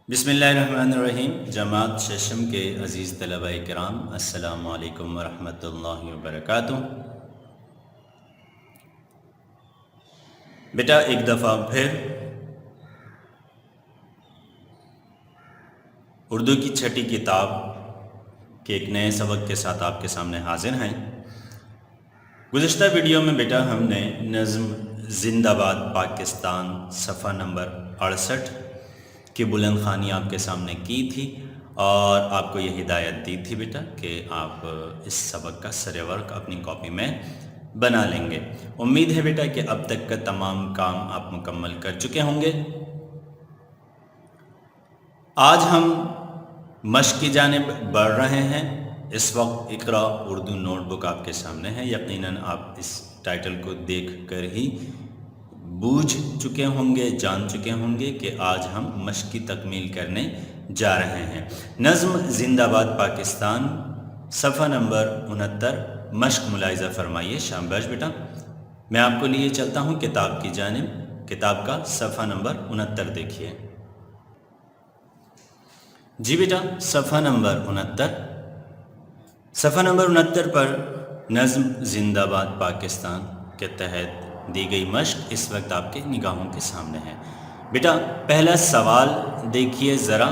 بسم اللہ الرحمن الرحیم۔ جماعت ششم کے عزیز طلبہ کرام، السلام علیکم ورحمۃ اللہ وبرکاتہ۔ بیٹا ایک دفعہ پھر اردو کی چھٹی کتاب کے ایک نئے سبق کے ساتھ آپ کے سامنے حاضر ہیں۔ گزشتہ ویڈیو میں بیٹا ہم نے نظم زندہ باد پاکستان صفحہ نمبر 68 کی بلند خوانی آپ کے سامنے کی تھی اور آپ کو یہ ہدایت دی تھی بیٹا کہ آپ اس سبق کا سر ورک اپنی کاپی میں بنا لیں گے۔ امید ہے بیٹا کہ اب تک کا تمام کام آپ مکمل کر چکے ہوں گے۔ آج ہم مشق کی جانب بڑھ رہے ہیں۔ اس وقت اقرا اردو نوٹ بک آپ کے سامنے ہے۔ یقیناً آپ اس ٹائٹل کو دیکھ کر ہی بوجھ چکے ہوں گے، جان چکے ہوں گے کہ آج ہم مشق کی تکمیل کرنے جا رہے ہیں۔ نظم زندہ باد پاکستان صفحہ نمبر 69 مشق ملاحظہ فرمائیے۔ شاباش بیٹا، میں آپ کو لیے چلتا ہوں کتاب کی جانب۔ کتاب کا صفحہ نمبر 69 دیکھیے۔ جی بیٹا، صفحہ نمبر 69 صفحہ نمبر 69 پر نظم زندہ باد پاکستان کے تحت دی گئی مشق اس وقت آپ کے نگاہوں کے سامنے ہے۔ بیٹا پہلا سوال دیکھیے ذرا،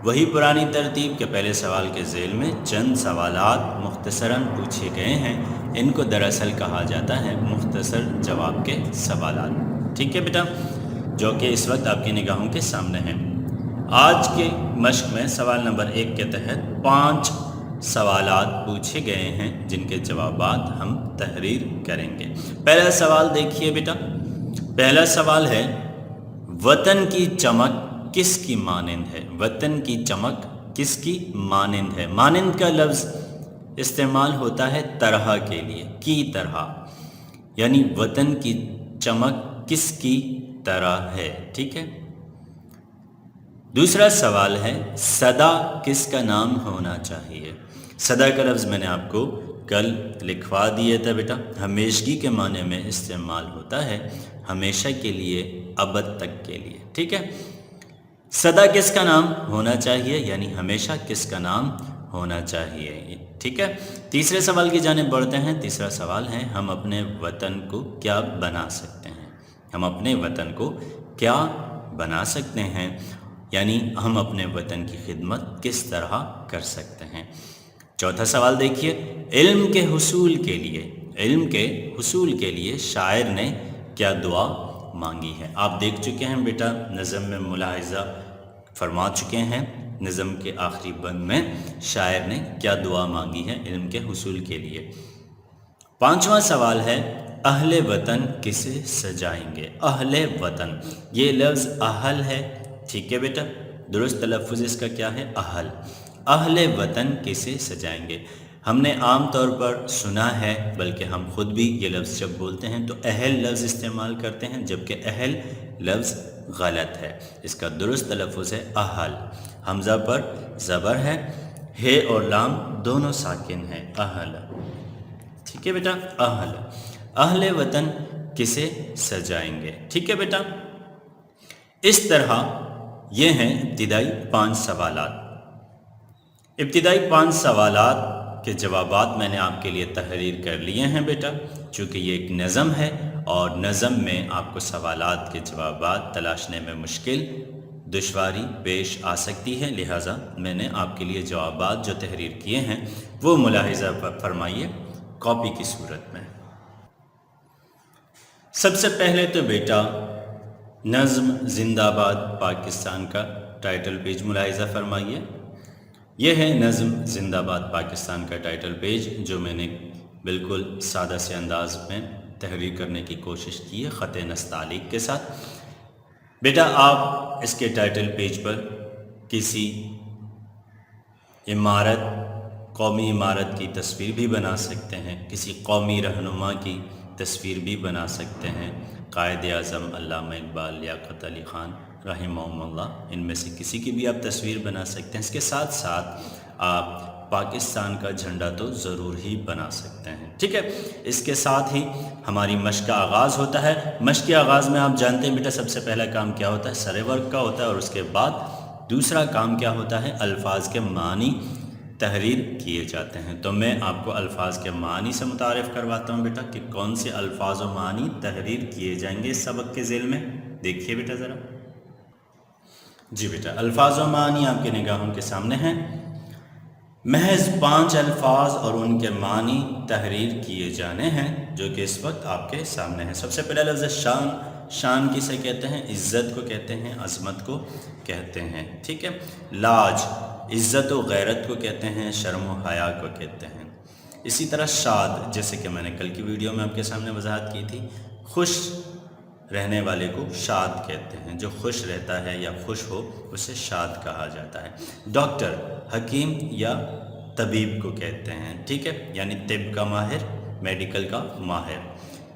وہی پرانی ترتیب کے پہلے سوال کے ذیل میں چند سوالات مختصراً پوچھے گئے ہیں۔ ان کو دراصل کہا جاتا ہے مختصر جواب کے سوالات، ٹھیک ہے بیٹا، جو کہ اس وقت آپ کی نگاہوں کے سامنے ہیں۔ آج کے مشق میں سوال نمبر 1 کے تحت 5 سوالات پوچھے گئے ہیں جن کے جوابات ہم تحریر کریں گے۔ پہلا سوال دیکھیے بیٹا، پہلا سوال ہے وطن کی چمک کس کی مانند ہے؟ وطن کی چمک کس کی مانند ہے؟ مانند کا لفظ استعمال ہوتا ہے طرح کے لیے، کی طرح، یعنی وطن کی چمک کس کی طرح ہے، ٹھیک ہے۔ دوسرا سوال ہے صدا کس کا نام ہونا چاہیے؟ صدا کا لفظ میں نے آپ کو کل لکھوا دیا تھا بیٹا، ہمیشگی کے معنی میں استعمال ہوتا ہے، ہمیشہ کے لیے، ابد تک کے لیے، ٹھیک ہے۔ صدا کس کا نام ہونا چاہیے، یعنی ہمیشہ کس کا نام ہونا چاہیے، ٹھیک ہے۔ تیسرے سوال کی جانب بڑھتے ہیں۔ تیسرا سوال ہے ہم اپنے وطن کو کیا بنا سکتے ہیں؟ ہم اپنے وطن کو کیا بنا سکتے ہیں، یعنی ہم اپنے وطن کی خدمت کس طرح کر سکتے ہیں۔ چوتھا سوال دیکھیے، علم کے حصول کے لیے شاعر نے کیا دعا مانگی ہے؟ آپ دیکھ چکے ہیں بیٹا، نظم میں ملاحظہ فرما چکے ہیں، نظم کے آخری بند میں شاعر نے کیا دعا مانگی ہے علم کے حصول کے لیے۔ پانچواں سوال ہے اہل وطن کسے سجائیں گے؟ اہل وطن، یہ لفظ اہل ہے، ٹھیک ہے بیٹا، درست تلفظ اس کا کیا ہے؟ اہل۔ اہل وطن کسے سجائیں گے؟ ہم نے عام طور پر سنا ہے، بلکہ ہم خود بھی یہ لفظ جب بولتے ہیں تو اہل لفظ استعمال کرتے ہیں، جبکہ اہل لفظ غلط ہے، اس کا درست تلفظ ہے اہل۔ حمزہ پر زبر ہے، ہے اور لام دونوں ساکن ہیں، اہل، ٹھیک ہے بیٹا، اہل۔ اہل وطن کسے سجائیں گے، ٹھیک ہے بیٹا۔ اس طرح یہ ہیں ابتدائی 5 سوالات۔ ابتدائی 5 سوالات کے جوابات میں نے آپ کے لیے تحریر کر لیے ہیں بیٹا، چونکہ یہ ایک نظم ہے اور نظم میں آپ کو سوالات کے جوابات تلاشنے میں مشکل، دشواری پیش آ سکتی ہے، لہٰذا میں نے آپ کے لیے جوابات جو تحریر کیے ہیں وہ ملاحظہ فرمائیے کاپی کی صورت میں۔ سب سے پہلے تو بیٹا نظم زندہ باد پاکستان کا ٹائٹل پیج ملاحظہ فرمائیے۔ یہ ہے نظم زندہ باد پاکستان کا ٹائٹل پیج، جو میں نے بالکل سادہ سے انداز میں تحریر کرنے کی کوشش کی ہے، خط نستعلیق کے ساتھ۔ بیٹا آپ اس کے ٹائٹل پیج پر کسی عمارت، قومی عمارت کی تصویر بھی بنا سکتے ہیں، کسی قومی رہنما کی تصویر بھی بنا سکتے ہیں، قائد اعظم علامہ اقبال، لیاقت علی خان رحمہم اللہ، ان میں سے کسی کی بھی آپ تصویر بنا سکتے ہیں۔ اس کے ساتھ ساتھ آپ پاکستان کا جھنڈا تو ضرور ہی بنا سکتے ہیں، ٹھیک ہے۔ اس کے ساتھ ہی ہماری مشق کا آغاز ہوتا ہے۔ مشق کے آغاز میں آپ جانتے ہیں بیٹا سب سے پہلا کام کیا ہوتا ہے؟ سر ورک کا ہوتا ہے، اور اس کے بعد دوسرا کام کیا ہوتا ہے؟ الفاظ کے معنی تحریر کیے جاتے ہیں۔ تو میں آپ کو الفاظ کے معنی سے متعارف کرواتا ہوں بیٹا کہ کون سے الفاظ و معنی تحریر کیے جائیں گے اس سبق کے ذیل میں۔ دیکھیے بیٹا ذرا۔ جی بیٹا، الفاظ و معنی آپ کے نگاہوں کے سامنے ہیں۔ محض 5 الفاظ اور ان کے معنی تحریر کیے جانے ہیں جو کہ اس وقت آپ کے سامنے ہیں۔ سب سے پہلا لفظ شان۔ شان کسے کہتے ہیں؟ عزت کو کہتے ہیں، عظمت کو کہتے ہیں، ٹھیک ہے۔ لاج، عزت و غیرت کو کہتے ہیں، شرم و حیا کو کہتے ہیں۔ اسی طرح شاد، جیسے کہ میں نے کل کی ویڈیو میں آپ کے سامنے وضاحت کی تھی، خوش رہنے والے کو شاد کہتے ہیں، جو خوش رہتا ہے یا خوش ہو اسے شاد کہا جاتا ہے۔ ڈاکٹر، حکیم یا طبیب کو کہتے ہیں، ٹھیک ہے، یعنی طب کا ماہر، میڈیکل کا ماہر۔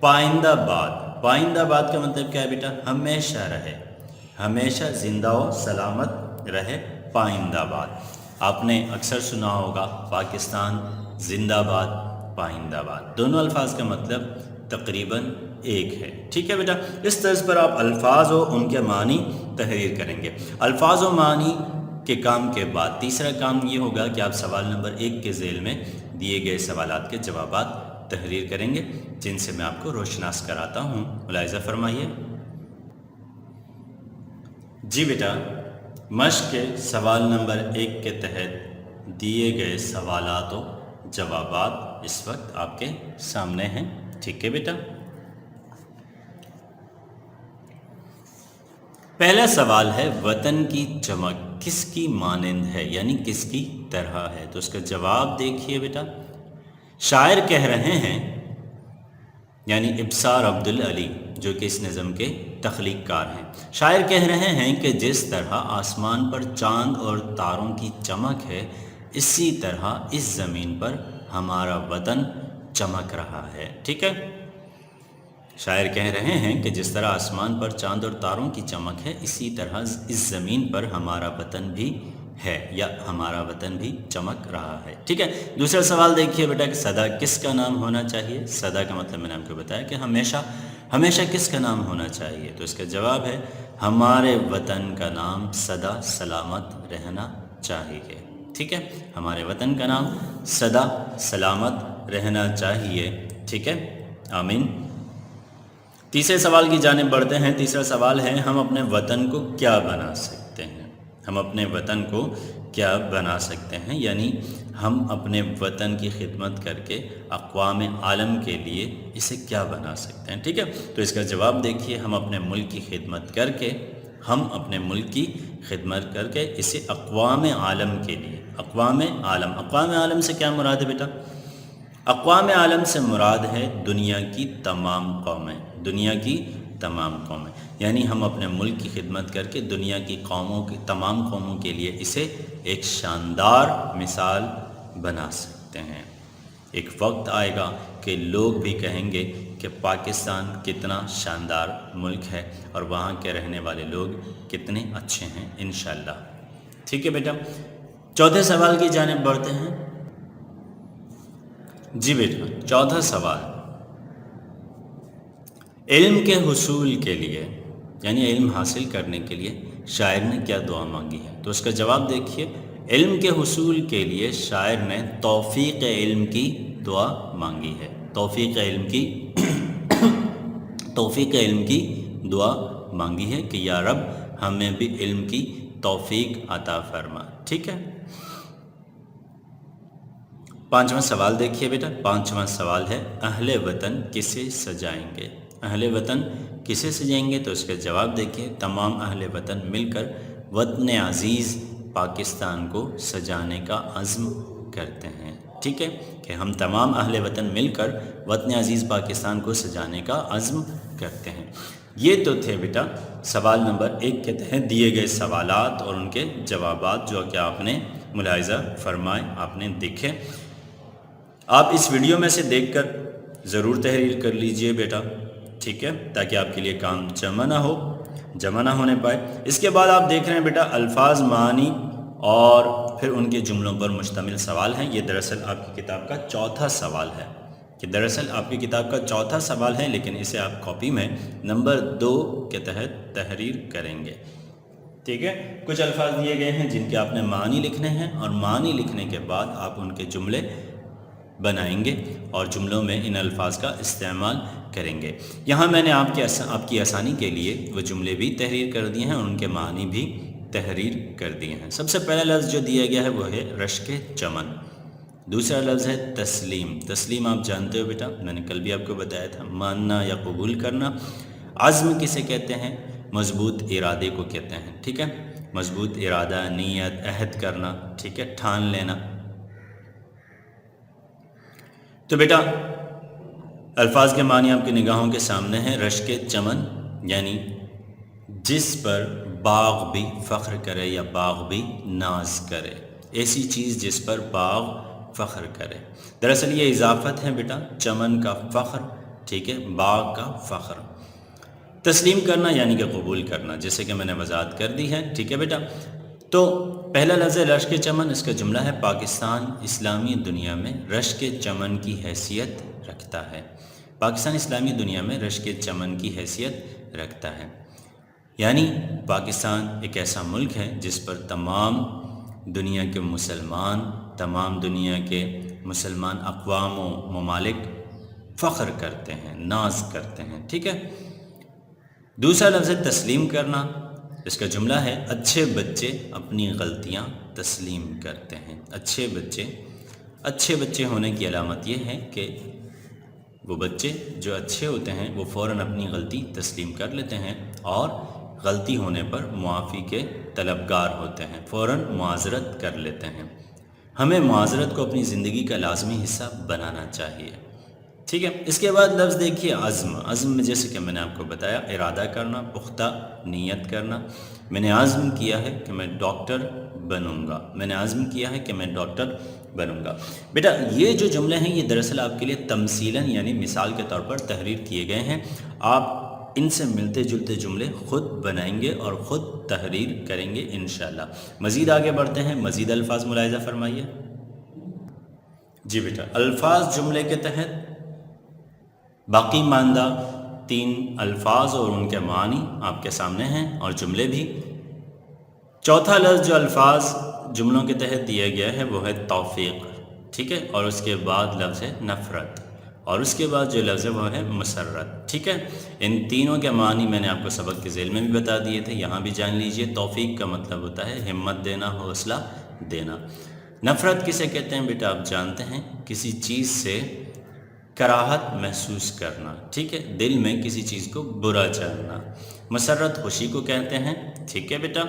پائندہ باد، پائندہ باد کا مطلب کیا ہے بیٹا؟ ہمیشہ رہے، ہمیشہ زندہ و سلامت رہے، پائندہ باد۔ آپ نے اکثر سنا ہوگا پاکستان زندہ باد، پائندہ باد، دونوں الفاظ کا مطلب تقریباً ایک ہے، ٹھیک ہے بیٹا۔ اس طرز پر آپ الفاظ و ان کے معنی تحریر کریں گے۔ الفاظ و معنی کے کام کے بعد تیسرا کام یہ ہوگا کہ آپ سوال نمبر 1 کے ذیل میں دیے گئے سوالات کے جوابات تحریر کریں گے، جن سے میں آپ کو روشناس کراتا ہوں۔ ملاحظہ فرمائیے۔ جی بیٹا، مشق کے سوال نمبر 1 کے تحت دیے گئے سوالات و جوابات اس وقت آپ کے سامنے ہیں، ٹھیک ہے بیٹا۔ پہلا سوال ہے، وطن کی چمک کس کی مانند ہے، یعنی کس کی طرح ہے؟ تو اس کا جواب دیکھیے بیٹا۔ شاعر کہہ رہے ہیں، یعنی ابصار عبدالعلی جو کہ اس نظم کے تخلیق کار ہیں، شاعر کہہ رہے ہیں کہ جس طرح آسمان پر چاند اور تاروں کی چمک ہے، اسی طرح اس زمین پر ہمارا وطن چمک رہا ہے، ٹھیک ہے۔ شاعر کہہ رہے ہیں کہ جس طرح آسمان پر چاند اور تاروں کی چمک ہے، اسی طرح اس زمین پر ہمارا وطن بھی ہے، یا ہمارا وطن بھی چمک رہا ہے، ٹھیک ہے۔ دوسرا سوال دیکھیے بیٹا کہ سدا کس کا نام ہونا چاہیے؟ سدا کا مطلب میں نے آپ کو بتایا کہ ہمیشہ، ہمیشہ کس کا نام ہونا چاہیے؟ تو اس کا جواب ہے، ہمارے وطن کا نام سدا سلامت رہنا چاہیے، ٹھیک ہے۔ ہمارے وطن کا نام سدا سلامت رہنا چاہیے، ٹھیک ہے، آمین۔ تیسرے سوال کی جانب بڑھتے ہیں۔ تیسرا سوال ہے، ہم اپنے وطن کو کیا بنا سکتے ہیں؟ ہم اپنے وطن کو کیا بنا سکتے ہیں، یعنی ہم اپنے وطن کی خدمت کر کے اقوام عالم کے لیے اسے کیا بنا سکتے ہیں، ٹھیک ہے۔ تو اس کا جواب دیکھیے، ہم اپنے ملک کی خدمت کر کے، ہم اپنے ملک کی خدمت کر کے اسے اقوام عالم کے لیے، اقوام عالم، اقوام عالم سے کیا مراد ہے بیٹا؟ اقوام عالم سے مراد ہے دنیا کی تمام قومیں، دنیا کی تمام قومیں، یعنی ہم اپنے ملک کی خدمت کر کے دنیا کی قوموں کی تمام قوموں کے لیے اسے ایک شاندار مثال بنا سکتے ہیں۔ ایک وقت آئے گا کہ لوگ بھی کہیں گے کہ پاکستان کتنا شاندار ملک ہے اور وہاں کے رہنے والے لوگ کتنے اچھے ہیں، انشاءاللہ، ٹھیک ہے بیٹا۔ چوتھے سوال کی جانب بڑھتے ہیں۔ جی بیٹا، چوتھا سوال، علم کے حصول کے لیے، یعنی علم حاصل کرنے کے لیے شاعر نے کیا دعا مانگی ہے؟ تو اس کا جواب دیکھیے، علم کے حصول کے لیے شاعر نے توفیق علم کی دعا مانگی ہے، توفیق علم کی توفیق علم کی دعا مانگی ہے کہ یا رب ہمیں بھی علم کی توفیق عطا فرما، ٹھیک ہے۔ پانچواں سوال دیکھیے بیٹا۔ پانچواں سوال ہے، اہل وطن کسے سجائیں گے؟ اہل وطن کسے سجائیں گے؟ تو اس کا جواب دیکھیے، تمام اہل وطن مل کر وطن عزیز پاکستان کو سجانے کا عزم کرتے ہیں، ٹھیک ہے، کہ ہم تمام اہل وطن مل کر وطن عزیز پاکستان کو سجانے کا عزم کرتے ہیں۔ یہ تو تھے بیٹا سوال نمبر 1 کے تحت دیے گئے سوالات اور ان کے جوابات، جو کہ آپ نے ملاحظہ فرمائے، آپ نے دیکھے۔ آپ اس ویڈیو میں سے دیکھ کر ضرور تحریر کر لیجئے بیٹا، ٹھیک ہے، تاکہ آپ کے لیے کام جمع نہ ہونے پائے۔ اس کے بعد آپ دیکھ رہے ہیں بیٹا الفاظ، معنی اور پھر ان کے جملوں پر مشتمل سوال ہیں۔ یہ دراصل آپ کی کتاب کا چوتھا سوال ہے، لیکن اسے آپ کاپی میں نمبر 2 کے تحت تحریر کریں گے، ٹھیک ہے، کچھ الفاظ دیے گئے ہیں جن کے آپ نے معنی لکھنے ہیں، اور معنی لکھنے کے بعد آپ ان کے جملے بنائیں گے اور جملوں میں ان الفاظ کا استعمال کریں گے۔ یہاں میں نے آپ کی آسانی کے لیے وہ جملے بھی تحریر کر دیے ہیں اور ان کے معنی بھی تحریر کر دیے ہیں۔ سب سے پہلا لفظ جو دیا گیا ہے وہ ہے رشک چمن۔ دوسرا لفظ ہے تسلیم۔ تسلیم آپ جانتے ہو بیٹا، میں نے کل بھی آپ کو بتایا تھا، ماننا یا قبول کرنا۔ عزم کسے کہتے ہیں؟ مضبوط ارادے کو کہتے ہیں، ٹھیک ہے، مضبوط ارادہ، نیت، عہد کرنا، ٹھیک ہے، ٹھان لینا۔ تو بیٹا الفاظ کے معنی آپ کی نگاہوں کے سامنے ہیں۔ رشک چمن یعنی جس پر باغ بھی فخر کرے یا باغ بھی ناز کرے، ایسی چیز جس پر باغ فخر کرے۔ دراصل یہ اضافت ہے بیٹا، چمن کا فخر، ٹھیک ہے، باغ کا فخر۔ تسلیم کرنا یعنی کہ قبول کرنا، جیسے کہ میں نے وضاحت کر دی ہے، ٹھیک ہے بیٹا۔ تو پہلا لفظ رشک چمن، اس کا جملہ ہے پاکستان اسلامی دنیا میں رشک چمن کی حیثیت رکھتا ہے۔ پاکستان اسلامی دنیا میں رشک چمن کی حیثیت رکھتا ہے، یعنی پاکستان ایک ایسا ملک ہے جس پر تمام دنیا کے مسلمان، تمام دنیا کے مسلمان اقوام و ممالک فخر کرتے ہیں، ناز کرتے ہیں، ٹھیک ہے۔ دوسرا لفظ ہے تسلیم کرنا، اس کا جملہ ہے اچھے بچے اپنی غلطیاں تسلیم کرتے ہیں۔ اچھے بچے ہونے کی علامت یہ ہے کہ وہ بچے جو اچھے ہوتے ہیں وہ فوراً اپنی غلطی تسلیم کر لیتے ہیں اور غلطی ہونے پر معافی کے طلبگار ہوتے ہیں، فوراً معذرت کر لیتے ہیں۔ ہمیں معذرت کو اپنی زندگی کا لازمی حصہ بنانا چاہیے، ٹھیک ہے۔ اس کے بعد لفظ دیکھیے عزم۔ عزم میں جیسے کہ میں نے آپ کو بتایا، ارادہ کرنا، پختہ نیت کرنا۔ میں نے عزم کیا ہے کہ میں ڈاکٹر بنوں گا، میں نے عزم کیا ہے کہ میں ڈاکٹر بنوں گا۔ بیٹا یہ جو جملے ہیں یہ دراصل آپ کے لیے تمثیلاً یعنی مثال کے طور پر تحریر کیے گئے ہیں۔ آپ ان سے ملتے جلتے جملے خود بنائیں گے اور خود تحریر کریں گے انشاءاللہ۔ مزید آگے بڑھتے ہیں، مزید الفاظ ملاحظہ فرمائیے۔ جی بیٹا، الفاظ جملے کے تحت باقی ماندہ 3 الفاظ اور ان کے معنی آپ کے سامنے ہیں اور جملے بھی۔ چوتھا لفظ جو الفاظ جملوں کے تحت دیا گیا ہے وہ ہے توفیق، ٹھیک ہے، اور اس کے بعد لفظ ہے نفرت، اور اس کے بعد جو لفظ ہے وہ ہے مسرت، ٹھیک ہے۔ ان تینوں کے معنی میں نے آپ کو سبق کے ذیل میں بھی بتا دیے تھے، یہاں بھی جان لیجئے۔ توفیق کا مطلب ہوتا ہے ہمت دینا، حوصلہ دینا۔ نفرت کسے کہتے ہیں بیٹا؟ آپ جانتے ہیں، کسی چیز سے کراہت محسوس کرنا، ٹھیک ہے، دل میں کسی چیز کو برا جاننا۔ مسرت خوشی کو کہتے ہیں، ٹھیک ہے بیٹا۔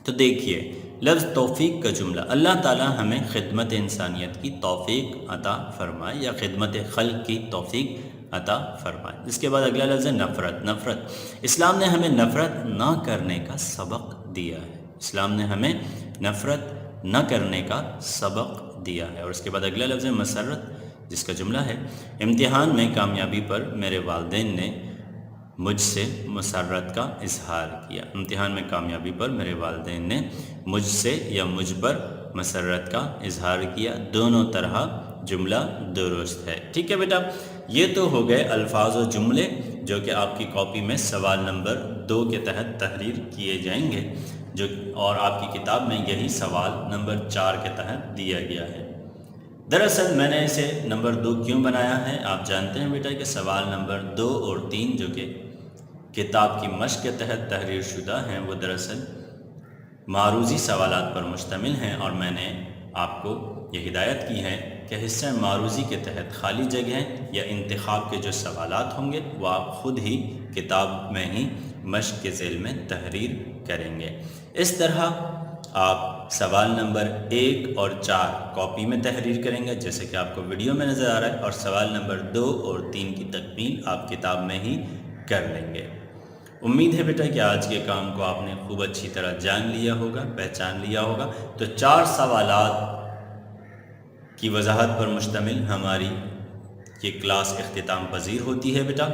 تو دیکھیے لفظ توفیق کا جملہ، اللہ تعالی ہمیں خدمت انسانیت کی توفیق عطا فرمائے یا خدمت خلق کی توفیق عطا فرمائے۔ اس کے بعد اگلا لفظ ہے نفرت۔ نفرت، اسلام نے ہمیں نفرت نہ کرنے کا سبق دیا ہے، اسلام نے ہمیں نفرت نہ کرنے کا سبق دیا ہے۔ اور اس کے بعد اگلا لفظ ہے مسرت، جس کا جملہ ہے امتحان میں کامیابی پر میرے والدین نے مجھ سے مسرت کا اظہار کیا۔ امتحان میں کامیابی پر میرے والدین نے مجھ سے یا مجھ پر مسرت کا اظہار کیا، دونوں طرح جملہ درست ہے، ٹھیک ہے بیٹا۔ یہ تو ہو گئے الفاظ و جملے جو کہ آپ کی کاپی میں سوال نمبر 2 کے تحت تحریر کیے جائیں گے، اور آپ کی کتاب میں یہی سوال نمبر 4 کے تحت دیا گیا ہے۔ دراصل میں نے اسے نمبر 2 کیوں بنایا ہے؟ آپ جانتے ہیں بیٹا کہ سوال نمبر 2 اور 3 جو کہ کتاب کی مشق کے تحت تحریر شدہ ہیں وہ دراصل معروضی سوالات پر مشتمل ہیں، اور میں نے آپ کو یہ ہدایت کی ہے کہ حصہ معروضی کے تحت خالی جگہیں یا انتخاب کے جو سوالات ہوں گے وہ آپ خود ہی کتاب میں ہی مشق کے ذیل میں تحریر کریں گے۔ اس طرح آپ سوال نمبر 1 اور 4 کاپی میں تحریر کریں گے جیسے کہ آپ کو ویڈیو میں نظر آ رہا ہے، اور سوال نمبر 2 اور 3 کی تکمیل آپ کتاب میں ہی کر لیں گے۔ امید ہے بیٹا کہ آج کے کام کو آپ نے خوب اچھی طرح جان لیا ہوگا، پہچان لیا ہوگا۔ تو 4 سوالات کی وضاحت پر مشتمل ہماری یہ کلاس اختتام پذیر ہوتی ہے بیٹا۔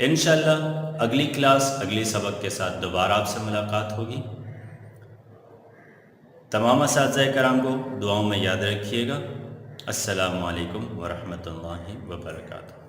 انشاءاللہ اگلی کلاس اگلی سبق کے ساتھ دوبارہ آپ سے ملاقات ہوگی۔ تمام اساتذہ کرام کو دعاؤں میں یاد رکھیے گا۔ السلام علیکم ورحمۃ اللہ وبرکاتہ۔